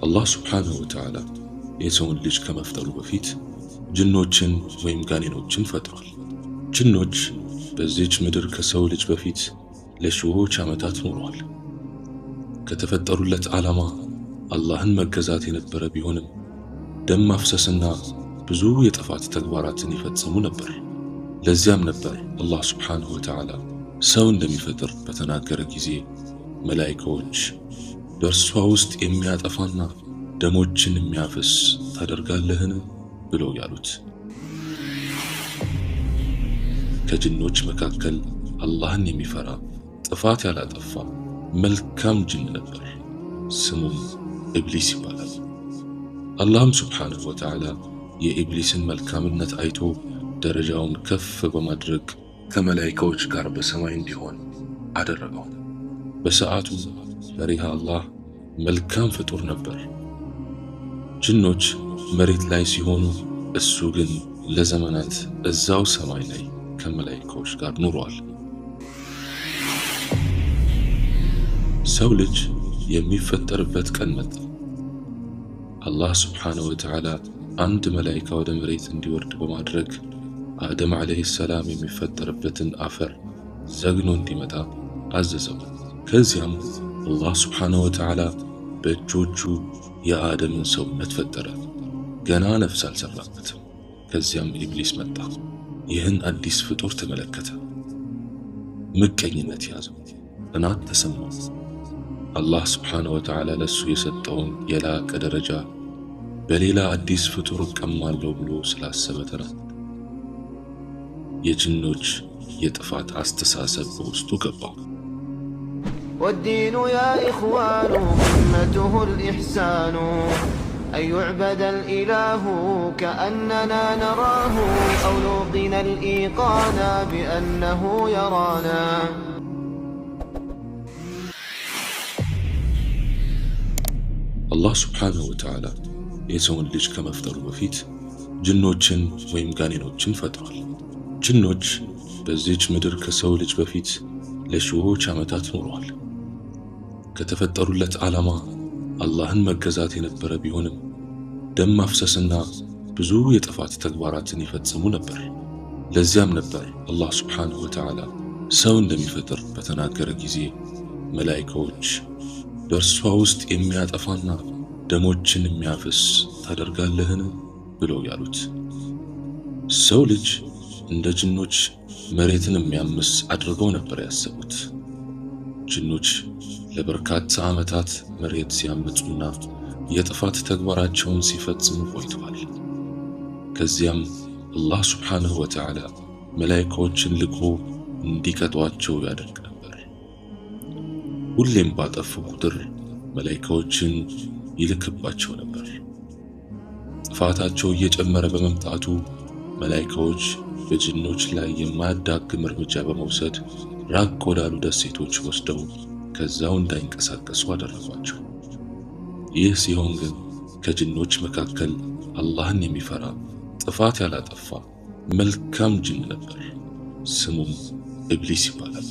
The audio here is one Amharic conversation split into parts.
አላህ ሱብሓነሁ ወተዓላ የሰውን ልጅ ከመፍጠሩ በፊት ጅኖችን ወይም ጋኔኖችን ፈጥሯል። ጅኖች በዚች ምድር ከሰው ልጅ በፊት ለሺዎች ዓመታት ኖረዋል። ከተፈጠሩለት ዓላማ አላህን መገዛት የነበረ ቢሆንም ደም ማፍሰስና ብዙ የጥፋት ተግባራትን ይፈጽሙ ነበር። ለዚያም ነበር አላህ ሱብሓነሁ ወተዓላ ሰው እንደሚፈጥር በተናገረ ጊዜ መላኢካዎች በእርሷ ውስጥ የሚያጠፋና ደሞችን የሚያፈስ ታደርጋለህን ብለው ያሉት። ከጅኖች መካከል አላህን የሚፈራ ጥፋት ያላጠፋ መልካም ጅን ነበር። ስሙም ኢብሊስ ይባላል። አላህም ሱብሓነሁ ወተዓላ የኢብሊስን መልካምነት አይቶ ደረጃውን ከፍ በማድረግ ከመላኢካዎች ጋር በሰማይ እንዲሆን አደረገው። በሰዓቱ ፈሪሃ አላህ መልካም ፍጡር ነበር። ጅኖች መሬት ላይ ሲሆኑ እሱ ግን ለዘመናት እዛው ሰማይ ላይ ከመላኢካዎች ጋር ኑሯል። ሰው ልጅ የሚፈጠርበት ቀን መጣ። አላህ ሱብሓነሁ ወተዓላ አንድ መላኢካ ወደ መሬት እንዲወርድ በማድረግ አደም ዓለይሂ ሰላም የሚፈጠርበትን አፈር ዘግኖ እንዲመጣ አዘዘው። ከዚያም አላህ ሱብሓነሁ ወተዓላ በእጆቹ የአደምን ሰውነት ፈጠረ። ገና ነፍስ አልሰራበትም። ከዚያም ኢብሊስ መጣ። ይህን አዲስ ፍጡር ተመለከተ። ምቀኝነት ያዘው፣ ቅናት ተሰማው። አላህ ሱብሓነሁ ወተዓላ ለሱ የሰጠውን የላቀ ደረጃ በሌላ አዲስ ፍጡር እቀማለሁ ብሎ ስላሰበ ተናደደ። የጅኖች የጥፋት አስተሳሰብ በውስጡ ገባው። والدين يا إخوان قمته الإحسان أن يعبد الإله كأننا نراه أو نوقن الإيقان بأنه يرانا. አላህ ሱብሓነሁ ወተዓላ የሰውን ልጅ ከመፍጠሩ በፊት ጅኖችን ወይም ጋኔኖችን ፈጥሯል። ጅኖች በዚች ምድር ከሰው ልጅ በፊት ለሺዎች ዓመታት ኖረዋል። ከተፈጠሩለት ዓላማ አላህን መገዛት የነበረ ቢሆንም ደም ማፍሰስና ብዙ የጥፋት ተግባራትን ይፈጽሙ ነበር። ለዚያም ነበር አላህ ሱብሓነሁ ወተዓላ ሰው እንደሚፈጥር በተናገረ ጊዜ መላኢካዎች በእርሷ ውስጥ የሚያጠፋና ደሞችን የሚያፈስ ታደርጋለህን ብለው ያሉት። ሰው ልጅ እንደ ጅኖች መሬትን የሚያምስ አድርገው ነበር ያሰቡት። ጅኖች ለበርካታ ዓመታት መሬት ሲያመጹና የጥፋት ተግባራቸውን ሲፈጽሙ ቆይተዋል። ከዚያም አላህ ሱብሓነሁ ወተዓላ መላኢካዎችን ልኮ እንዲቀጧቸው ያደርግ ነበር። ሁሌም ባጠፉ ቁጥር መላኢካዎችን ይልክባቸው ነበር። ጥፋታቸው እየጨመረ በመምጣቱ መላኢካዎች በጅኖች ላይ የማያዳግም እርምጃ በመውሰድ ራቅ ወዳሉ ደሴቶች ወስደው ከዛው እንዳይንቀሳቀሱ አደረጓቸው። ይህ ሲሆን ግን ከጅኖች መካከል አላህን የሚፈራ ጥፋት ያላጠፋ መልካም ጅን ነበር። ስሙም ኢብሊስ ይባላል።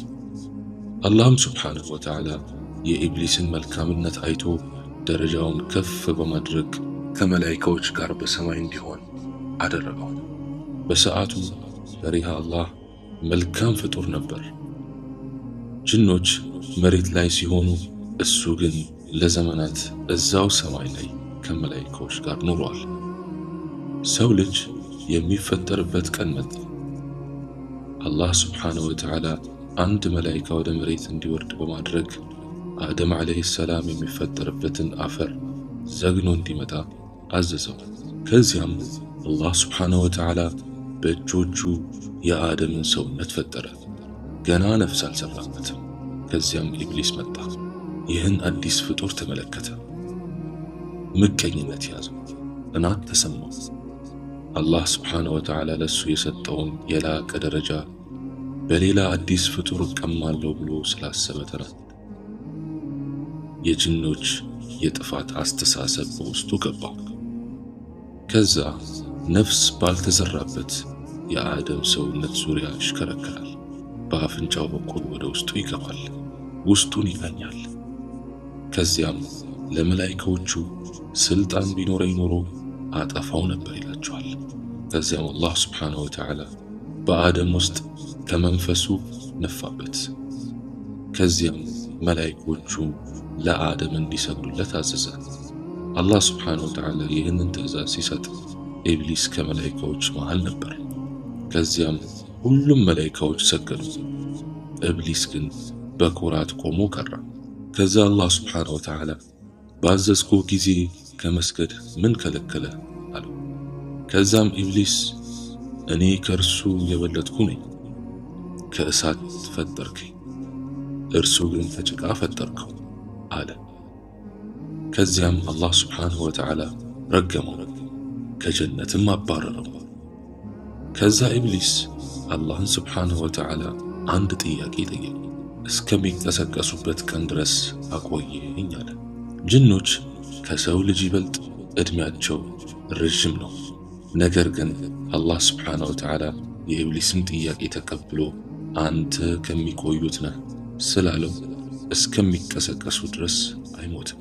አላህም ሱብሓነሁ ወተዓላ የኢብሊስን መልካምነት አይቶ ደረጃውን ከፍ በማድረግ ከመላኢካዎች ጋር በሰማይ እንዲሆን አደረገው። በሰዓቱ ፈሪሃ አላህ መልካም ፍጡር ነበር። ጅኖች መሬት ላይ ሲሆኑ እሱ ግን ለዘመናት እዛው ሰማይ ላይ ከመላኢካዎች ጋር ኑሯል። ሰው ልጅ የሚፈጠርበት ቀን መጣ። አላህ ሱብሓነሁ ወተዓላ አንድ መላኢካ ወደ መሬት እንዲወርድ በማድረግ አደም ዓለይሂ ሰላም የሚፈጠርበትን አፈር ዘግኖ እንዲመጣ አዘዘው። ከዚያም አላህ ሱብሓነሁ ወተዓላ በእጆቹ የአደምን ሰውነት ፈጠረ። ገና ነፍስ አልሰራበትም። ከዚያም ኢብሊስ መጣ። ይህን አዲስ ፍጡር ተመለከተ። ምቀኝነት ያዘው፣ ቅናት ተሰማው። አላህ ሱብሓነሁ ወተዓላ ለሱ የሰጠውን የላቀ ደረጃ በሌላ አዲስ ፍጡር እቀማለሁ ብሎ ስላሰበ ተናደደ። የጅኖች የጥፋት አስተሳሰብ በውስጡ ገባው። ከዛ ነፍስ ባልተዘራበት የአደም ሰውነት ዙሪያ ይሽከረከራል። በአፍንጫው በኩል ወደ ውስጡ ይገባል፣ ውስጡን ይፈኛል። ከዚያም ለመላእክቶቹ ስልጣን ቢኖረኝ ኖሮ አጠፋው ነበር ይላቸዋል። ከዚያም አላህ ሱብሓነሁ ወተዓላ በአደም ውስጥ ከመንፈሱ ነፋበት። ከዚያም መላእክቶቹ ለአደም እንዲሰግዱለት አዘዘ። አላህ ሱብሓነሁ ወተዓላ ይህንን ትእዛዝ ሲሰጥ ኢብሊስ ከመላእክቶች መሃል ነበር። ከዚያም ሁሉም መላእክቶች ሰገዱ። ኢብሊስ ግን በኩራት ቆሞ ቀረ። ከዛ አላህ ሱብሓነሁ ወተዓላ ባዘዝኩ ጊዜ ከመስገድ ምን ከለከለ አለው። ከዛም ኢብሊስ እኔ ከእርሱ የበለጥኩ ነኝ፣ ከእሳት ፈጠርከኝ፣ እርሱ ግን ከጭቃ ፈጠርከው አለ። ከዚያም አላህ ሱብሓነሁ ወተዓላ ረገመው፣ ከጀነትም አባረረው። ከዛ ኢብሊስ አላህን ሱብሓነሁ ወተዓላ አንድ ጥያቄ ጠየቀ። እስከሚቀሰቀሱበት ቀን ድረስ አቆየኝ አለ። ጅኖች ከሰው ልጅ ይበልጥ ዕድሜያቸው ረዥም ነው። ነገር ግን አላህ ሱብሓነሁ ወተዓላ የኢብሊስን ጥያቄ ተቀብሎ አንተ ከሚቆዩት ነህ ስላለው እስከሚቀሰቀሱ ድረስ አይሞትም።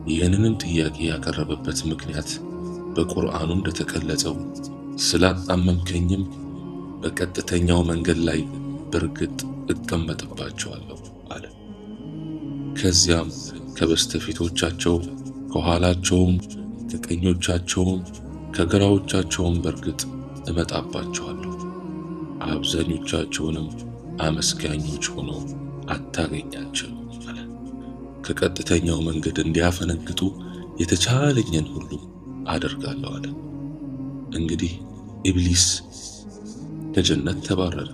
ይህንንም ጥያቄ ያቀረበበት ምክንያት በቁርአኑ እንደተገለጸው ስላጣመምከኝም በቀጥተኛው መንገድ ላይ በርግጥ እቀመጥባቸዋለሁ አለ። ከዚያም ከበስተፊቶቻቸው ከኋላቸውም ከቀኞቻቸውም ከግራዎቻቸውም በርግጥ እመጣባቸዋለሁ፣ አብዛኞቻቸውንም አመስጋኞች ሆነው አታገኛቸው አለ። ከቀጥተኛው መንገድ እንዲያፈነግጡ የተቻለኝን ሁሉ አደርጋለሁ አለ። እንግዲህ ኢብሊስ ከጀነት ተባረረ።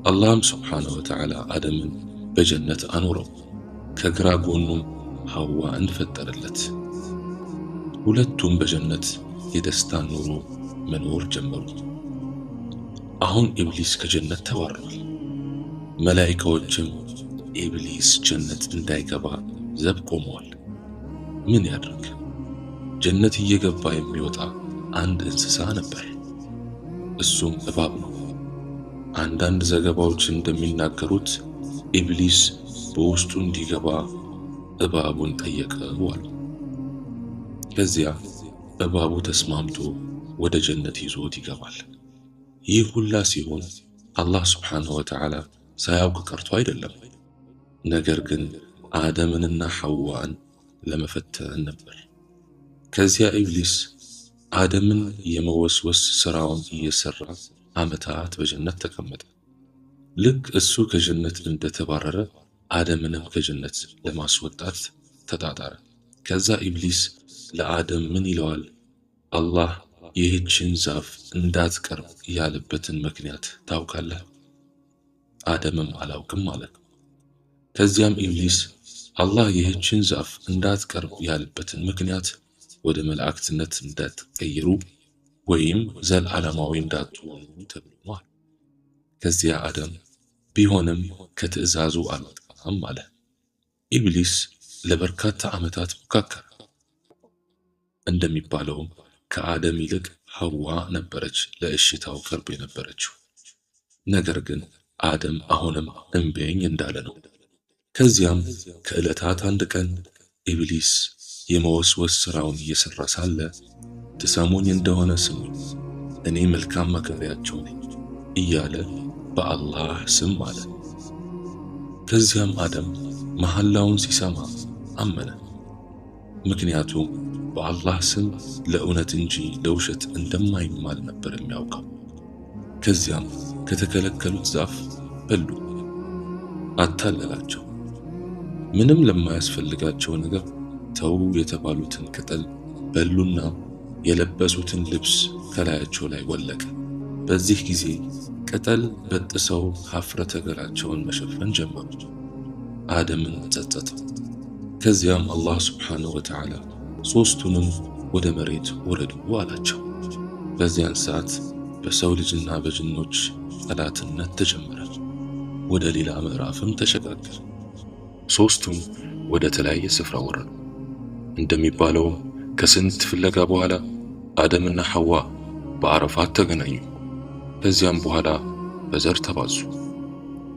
አላህም ሱብሓነሁ ወተዓላ አደምን በጀነት አኖረው፣ ከግራ ጎኑም ሐዋን ፈጠረለት። ሁለቱም በጀነት የደስታን ኑሮ መኖር ጀመሩ። አሁን ኢብሊስ ከጀነት ተባረሯል። መላእክቶችም ኢብሊስ ጀነት እንዳይገባ ዘብ ቆመዋል። ምን ያድርግ? ጀነት እየገባ የሚወጣ አንድ እንስሳ ነበር። እሱም እባብ ነው። አንዳንድ ዘገባዎች እንደሚናገሩት ኢብሊስ በውስጡ እንዲገባ እባቡን ጠየቀው አሉ። ከዚያ እባቡ ተስማምቶ ወደ ጀነት ይዞት ይገባል። ይህ ሁላ ሲሆን አላህ ሱብሓነሁ ወተዓላ ሳያውቅ ቀርቶ አይደለም፣ ነገር ግን አደምንና ሐዋን ለመፈተን ነበር። ከዚያ ኢብሊስ አደምን የመወስወስ ሥራውን እየሰራ ዓመታት በጀነት ተቀመጠ። ልክ እሱ ከጀነት እንደተባረረ አደምንም ከጀነት ለማስወጣት ተጣጣረ። ከዛ ኢብሊስ ለአደም ምን ይለዋል? አላህ ይህችን ዛፍ እንዳትቀርብ ያለበትን ምክንያት ታውቃለህ? አደምም አላውቅም አለ። ከዚያም ኢብሊስ አላህ ይህችን ዛፍ እንዳትቀርብ ያለበትን ምክንያት ወደ መላእክትነት እንዳትቀየሩ ወይም ዘላለማዊ እንዳትሆኑ ተብሏል። ከዚያ አደም ቢሆንም ከትዕዛዙ አልወጣም አለ። ኢብሊስ ለበርካታ ዓመታት ሞካከረ። እንደሚባለውም ከአደም ይልቅ ሐዋ ነበረች ለእሽታው ቅርብ የነበረችው። ነገር ግን አደም አሁንም እምቢኝ እንዳለ ነው። ከዚያም ከዕለታት አንድ ቀን ኢብሊስ የመወስወስ ሥራውን እየሠራ ሳለ ትሰሙኝ እንደሆነ ስሙኝ፣ እኔ መልካም መካሪያቸው ነኝ እያለ በአላህ ስም አለ። ከዚያም አደም መሐላውን ሲሰማ አመነ። ምክንያቱም በአላህ ስም ለእውነት እንጂ ለውሸት እንደማይማል ነበር የሚያውቀው። ከዚያም ከተከለከሉት ዛፍ በሉ። አታለላቸው። ምንም ለማያስፈልጋቸው ነገር ተው የተባሉትን ቅጠል በሉና የለበሱትን ልብስ ከላያቸው ላይ ወለቀ። በዚህ ጊዜ ቅጠል በጥሰው ሀፍረተ ገላቸውን መሸፈን ጀመሩ። አደምን ጸጸተው። ከዚያም አላህ ሱብሓነሁ ወተዓላ ሦስቱንም ወደ መሬት ወረዱ አላቸው። በዚያን ሰዓት በሰው ልጅና በጅኖች ጠላትነት ተጀመረ። ወደ ሌላ ምዕራፍም ተሸጋገረ። ሦስቱም ወደ ተለያየ ስፍራ ወረዱ። እንደሚባለውም ከስንት ፍለጋ በኋላ አደምና ሐዋ በአረፋት ተገናኙ። ከዚያም በኋላ በዘር ተባዙ።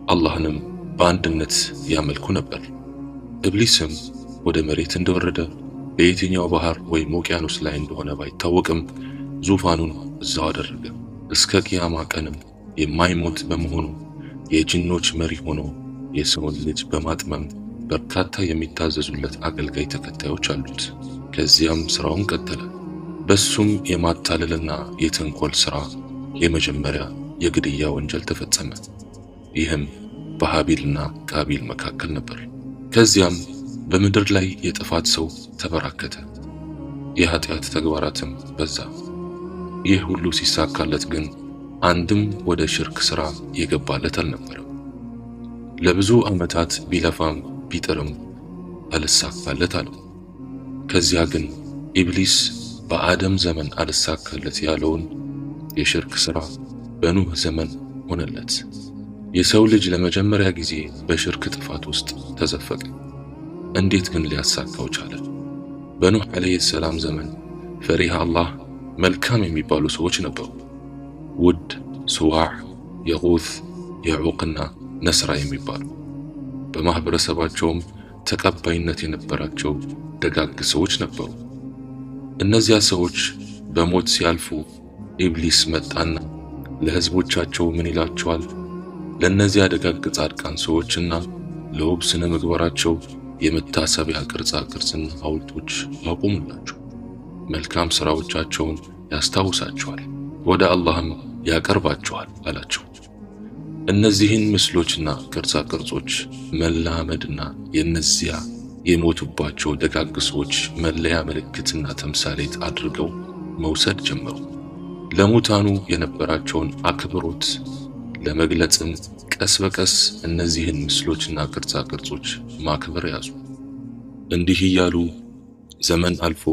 አላህንም በአንድነት ያመልኩ ነበር። ኢብሊስም ወደ መሬት እንደወረደ በየትኛው ባህር ወይም ውቅያኖስ ላይ እንደሆነ ባይታወቅም ዙፋኑን እዛው አደረገ። እስከ ቂያማ ቀንም የማይሞት በመሆኑ የጅኖች መሪ ሆኖ የሰውን ልጅ በማጥመም በርካታ የሚታዘዙለት አገልጋይ ተከታዮች አሉት። ከዚያም ስራውን ቀጠለ። በሱም የማታለልና የተንኮል ስራ የመጀመሪያ የግድያ ወንጀል ተፈጸመ። ይህም በሃቢልና ቃቢል መካከል ነበር። ከዚያም በምድር ላይ የጥፋት ሰው ተበራከተ፣ የኃጢአት ተግባራትም በዛ። ይህ ሁሉ ሲሳካለት ግን አንድም ወደ ሽርክ ሥራ የገባለት አልነበረም። ለብዙ ዓመታት ቢለፋም ቢጥርም አልሳካለት አለው። ከዚያ ግን ኢብሊስ በአደም ዘመን አልሳካለት ያለውን የሽርክ ሥራ በኑህ ዘመን ሆነለት። የሰው ልጅ ለመጀመሪያ ጊዜ በሽርክ ጥፋት ውስጥ ተዘፈቀ። እንዴት ግን ሊያሳካው ቻለ? በኑህ ዓለይሂ ሰላም ዘመን ፈሪሃ አላህ መልካም የሚባሉ ሰዎች ነበሩ። ውድ፣ ስዋዕ፣ የጉት፣ የዑቅና ነስራ የሚባሉ በማህበረሰባቸውም ተቀባይነት የነበራቸው ደጋግ ሰዎች ነበሩ። እነዚያ ሰዎች በሞት ሲያልፉ ኢብሊስ መጣና ለህዝቦቻቸው ምን ይላቸዋል? ለእነዚያ ደጋግ ጻድቃን ሰዎችና ለውብ ስነ ምግባራቸው የመታሰቢያ ቅርጻ ቅርጽና ሐውልቶች አቁሙላቸው፣ መልካም ሥራዎቻቸውን ያስታውሳቸዋል፣ ወደ አላህም ያቀርባቸዋል አላቸው። እነዚህን ምስሎችና ቅርጻ ቅርጾች መላመድና የነዚያ የሞቱባቸው ደጋግ ሰዎች መለያ ምልክትና ተምሳሌት አድርገው መውሰድ ጀመሩ። ለሙታኑ የነበራቸውን አክብሮት ለመግለጽም ቀስ በቀስ እነዚህን ምስሎችና ቅርጻ ቅርጾች ማክበር ያዙ። እንዲህ እያሉ ዘመን አልፎ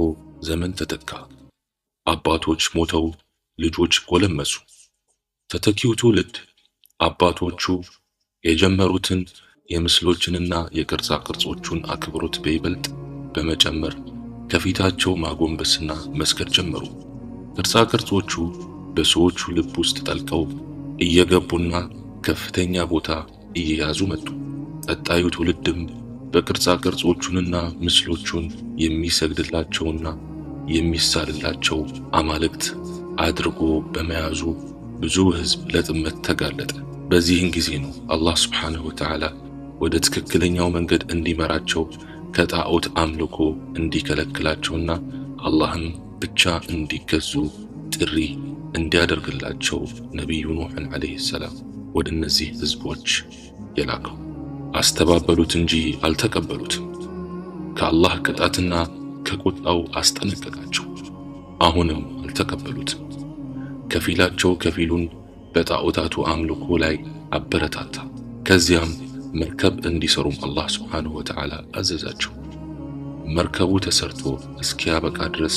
ዘመን ተተካ። አባቶች ሞተው ልጆች ጎለመሱ። ተተኪው ትውልድ አባቶቹ የጀመሩትን የምስሎችንና የቅርጻ ቅርጾቹን አክብሮት በይበልጥ በመጨመር ከፊታቸው ማጎንበስና መስገድ ጀመሩ። ቅርጻ ቅርጾቹ በሰዎቹ ልብ ውስጥ ጠልቀው እየገቡና ከፍተኛ ቦታ እየያዙ መጡ። ቀጣዩ ትውልድም በቅርጻ ቅርጾቹንና ምስሎቹን የሚሰግድላቸውና የሚሳልላቸው አማልክት አድርጎ በመያዙ ብዙ ሕዝብ ለጥመት ተጋለጠ። በዚህን ጊዜ ነው አላህ ሱብሓነሁ ወተዓላ ወደ ትክክለኛው መንገድ እንዲመራቸው ከጣዖት አምልኮ እንዲከለክላቸውና አላህን ብቻ እንዲገዙ ጥሪ እንዲያደርግላቸው ነቢዩ ኑሕን ዓለይሂ ሰላም ወደ እነዚህ ሕዝቦች የላከው። አስተባበሉት እንጂ አልተቀበሉትም። ከአላህ ቅጣትና ከቁጣው አስጠነቀቃቸው። አሁንም አልተቀበሉትም። ከፊላቸው ከፊሉን በጣዖታቱ አምልኮ ላይ አበረታታ። ከዚያም መርከብ እንዲሰሩም አላህ ሱብሓነሁ ወተዓላ አዘዛቸው። መርከቡ ተሰርቶ እስኪያበቃ ድረስ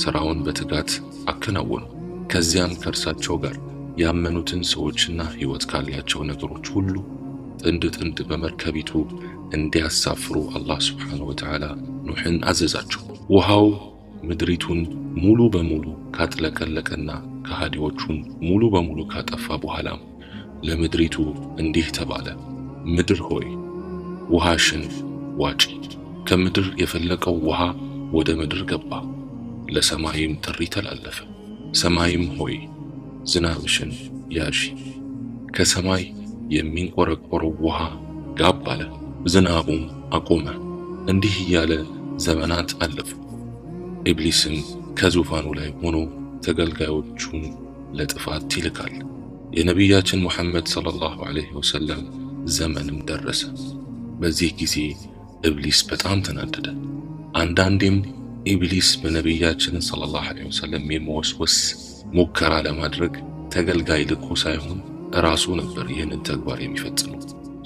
ሥራውን በትጋት አከናወኑ። ከዚያም ከእርሳቸው ጋር ያመኑትን ሰዎችና ሕይወት ካላቸው ነገሮች ሁሉ ጥንድ ጥንድ በመርከቢቱ እንዲያሳፍሩ አላህ ሱብሓነሁ ወተዓላ ኑሕን አዘዛቸው። ውሃው ምድሪቱን ሙሉ በሙሉ ካጥለቀለቀና ከሃዲዎቹን ሙሉ በሙሉ ካጠፋ በኋላም ለምድሪቱ እንዲህ ተባለ፣ ምድር ሆይ ውሃሽን ዋጪ። ከምድር የፈለቀው ውሃ ወደ ምድር ገባ። ለሰማይም ጥሪ ተላለፈ፣ ሰማይም ሆይ ዝናብሽን ያዢ። ከሰማይ የሚንቆረቆረው ውሃ ጋብ አለ፣ ዝናቡም አቆመ። እንዲህ እያለ ዘመናት አለፉ። ኢብሊስም ከዙፋኑ ላይ ሆኖ ተገልጋዮቹን ለጥፋት ይልካል። የነቢያችን ሙሐመድ ሰለላሁ ዐለይሂ ወሰለም ዘመንም ደረሰ። በዚህ ጊዜ ኢብሊስ በጣም ተናደደ። አንዳንዴም ኢብሊስ በነቢያችን ሰለላሁ ዐለይሂ ወሰለም የመወስወስ ሙከራ ለማድረግ ተገልጋይ ልኮ ሳይሆን ራሱ ነበር ይህንን ተግባር የሚፈጽመው።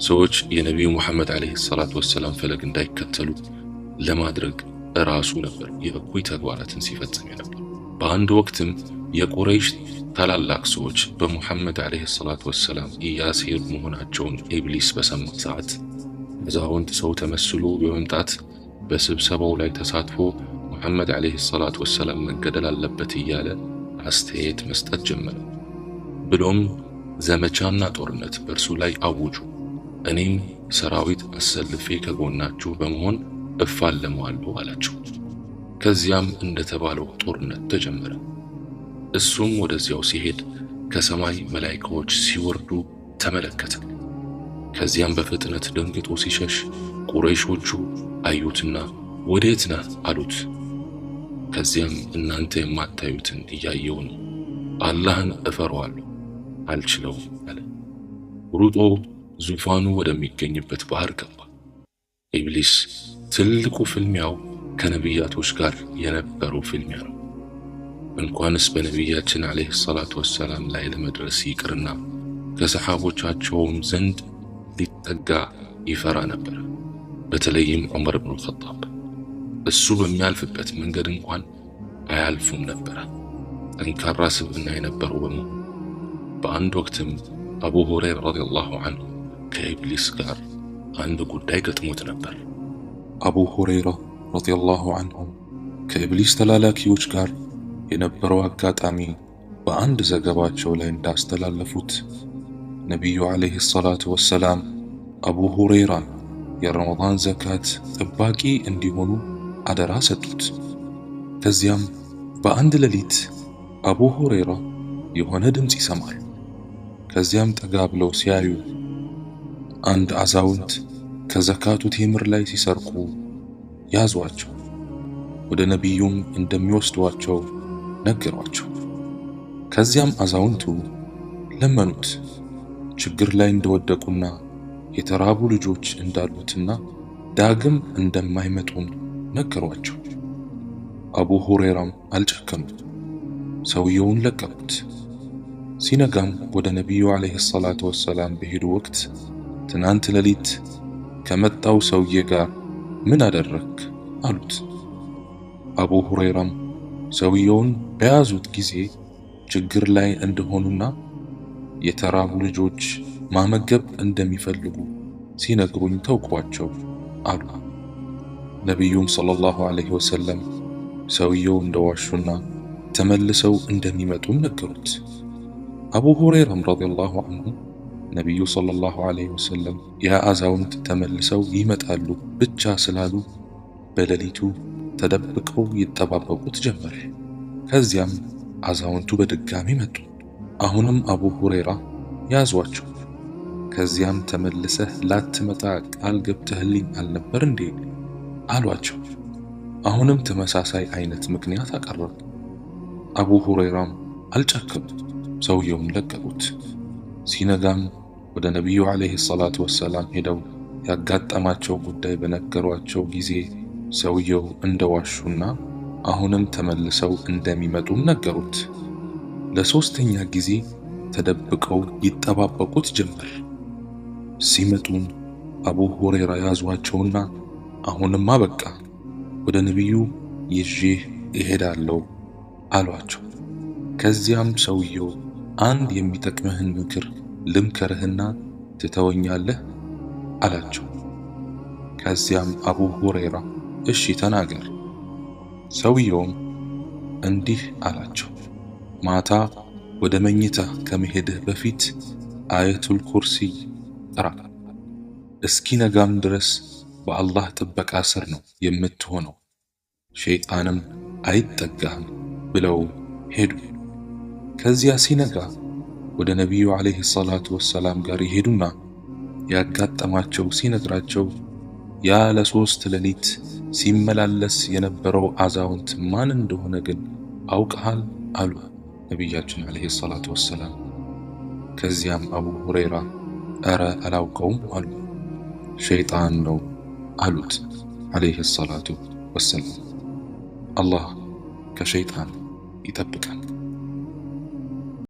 ሰዎች የነቢዩ ሙሐመድ ዐለይሂ ሰላቱ ወሰላም ፈለግ እንዳይከተሉ ለማድረግ ራሱ ነበር የእኩይ ተግባራትን ሲፈጽም ነበር። በአንድ ወቅትም የቁረይሽ ታላላቅ ሰዎች በሙሐመድ ዐለይሂ ሰላቱ ወሰላም እያሴሩ መሆናቸውን ኢብሊስ በሰማ ሰዓት አዛውንት ሰው ተመስሎ በመምጣት በስብሰባው ላይ ተሳትፎ ሙሐመድ ዐለይሂ ሰላቱ ወሰላም መገደል አለበት እያለ አስተያየት መስጠት ጀመረ። ብሎም ዘመቻና ጦርነት በእርሱ ላይ አውጁ፣ እኔም ሰራዊት አሰልፌ ከጎናችሁ በመሆን እፋለመዋለሁ አላቸው። ከዚያም እንደተባለው ጦርነት ተጀመረ። እሱም ወደዚያው ሲሄድ ከሰማይ መላእክቶች ሲወርዱ ተመለከተ። ከዚያም በፍጥነት ደንግጦ ሲሸሽ ቁረይሾቹ አዩትና ወዴት ነህ አሉት። ከዚያም እናንተ የማታዩትን እያየሁ ነው፣ አላህን እፈራዋለሁ አልችለውም አለ። ሩጦ ዙፋኑ ወደሚገኝበት ባህር ገባ። ኢብሊስ ትልቁ ፍልሚያው ከነቢያቶች ጋር የነበረው ፍልሚያ ነው። እንኳንስ በነቢያችን አለይሂ ሰላቱ ወሰላም ላይ ለመድረስ ይቅርና ከሰሓቦቻቸውም ዘንድ ሊጠጋ ይፈራ ነበር። በተለይም ዑመር ኢብኑ አልኸጣብ እሱ በሚያልፍበት መንገድ እንኳን አያልፉም ነበር። ጠንካራ ስብዕና የነበረው በመሆኑ በአንድ ወቅትም አቡ ሁረይራ ረዲየላሁ ዐንሁ ከኢብሊስ ጋር አንድ ጉዳይ ገጥሞት ነበር። አቡ ሁረይራ ረዲየላሁ ዐንሁ ከኢብሊስ ተላላኪዎች ጋር የነበረው አጋጣሚ በአንድ ዘገባቸው ላይ እንዳስተላለፉት ነቢዩ ዓለይሂ ሰላቱ ወሰላም አቡ ሁረይራን የረመዳን ዘካት ጠባቂ እንዲሆኑ አደራ ሰጡት። ከዚያም በአንድ ሌሊት አቡ ሁረይራ የሆነ ድምፅ ይሰማሉ። ከዚያም ጠጋ ብለው ሲያዩ አንድ አዛውንት ከዘካቱ ቴምር ላይ ሲሰርቁ ያዟቸው። ወደ ነቢዩም እንደሚወስዷቸው ነገሯቸው። ከዚያም አዛውንቱ ለመኑት። ችግር ላይ እንደወደቁና የተራቡ ልጆች እንዳሉትና ዳግም እንደማይመጡም ነገሯቸው። አቡ ሁረይራም አልጨከኑም፣ ሰውየውን ለቀቁት። ሲነጋም ወደ ነቢዩ ዓለይሂ ሰላቱ ወሰላም በሄዱ ወቅት ትናንት ሌሊት ከመጣው ሰውዬ ጋር ምን አደረክ አሉት። አቡ ሁረይራም ሰውየውን በያዙት ጊዜ ችግር ላይ እንደሆኑና የተራቡ ልጆች ማመገብ እንደሚፈልጉ ሲነግሩኝ ተውኳቸው አሉ። ነቢዩም ሰለላሁ ዐለይሂ ወሰለም ሰውየው እንደዋሹና ተመልሰው እንደሚመጡም ነገሩት። አቡ ሁረይራም ረዲየላሁ ዐንሁ ነቢዩ ሰለላሁ ዐለይሂ ወሰለም ያ አዛውንት ተመልሰው ይመጣሉ ብቻ ስላሉ በሌሊቱ ተደብቀው ይጠባበቁት ጀመረ። ከዚያም አዛውንቱ በድጋሚ መጡ። አሁንም አቡ ሁረይራ ያዟቸው። ከዚያም ተመልሰህ ላትመጣ ቃል ገብተህልኝ አልነበር እንዴ አሏቸው። አሁንም ተመሳሳይ አይነት ምክንያት አቀረቡ። አቡ ሁረይራም አልጨከኑም፣ ሰውየውን ለቀቁት። ሲነጋም ወደ ነቢዩ ዓለይሂ ሰላቱ ወሰላም ሄደው ያጋጠማቸው ጉዳይ በነገሯቸው ጊዜ ሰውየው እንደዋሹና አሁንም ተመልሰው እንደሚመጡም ነገሩት። ለሶስተኛ ጊዜ ተደብቀው ይጠባበቁት ጀመር። ሲመጡም አቡ ሁረይራ ያዟቸውና አሁንማ በቃ ወደ ነቢዩ ይዤ እሄዳለሁ አሏቸው። ከዚያም ሰውየው አንድ የሚጠቅምህን ምክር ልምከርህና ትተወኛለህ አላቸው። ከዚያም አቡ ሁረይራ እሺ ተናገር። ሰውየውም እንዲህ አላቸው፣ ማታ ወደ መኝታ ከመሄድህ በፊት አየቱል ኩርሲ ቅራ፣ እስኪነጋም ድረስ በአላህ ጥበቃ ስር ነው የምትሆነው፣ ሸይጣንም አይጠጋህም ብለው ሄዱ። ከዚያ ሲነጋ ወደ ነቢዩ ዓለይሂ ሰላቱ ወሰላም ጋር ይሄዱና ያጋጠማቸው ሲነግራቸው ያ ለሶስት ሌሊት ሲመላለስ የነበረው አዛውንት ማን እንደሆነ ግን አውቀሃል አሉ ነቢያችን ዓለይሂ ሰላቱ ወሰላም። ከዚያም አቡ ሁረይራ እረ አላውቀውም አሉ። ሸይጣን ነው አሉት ዓለይሂ ሰላቱ ወሰላም። አላህ ከሸይጣን ይጠብቀን።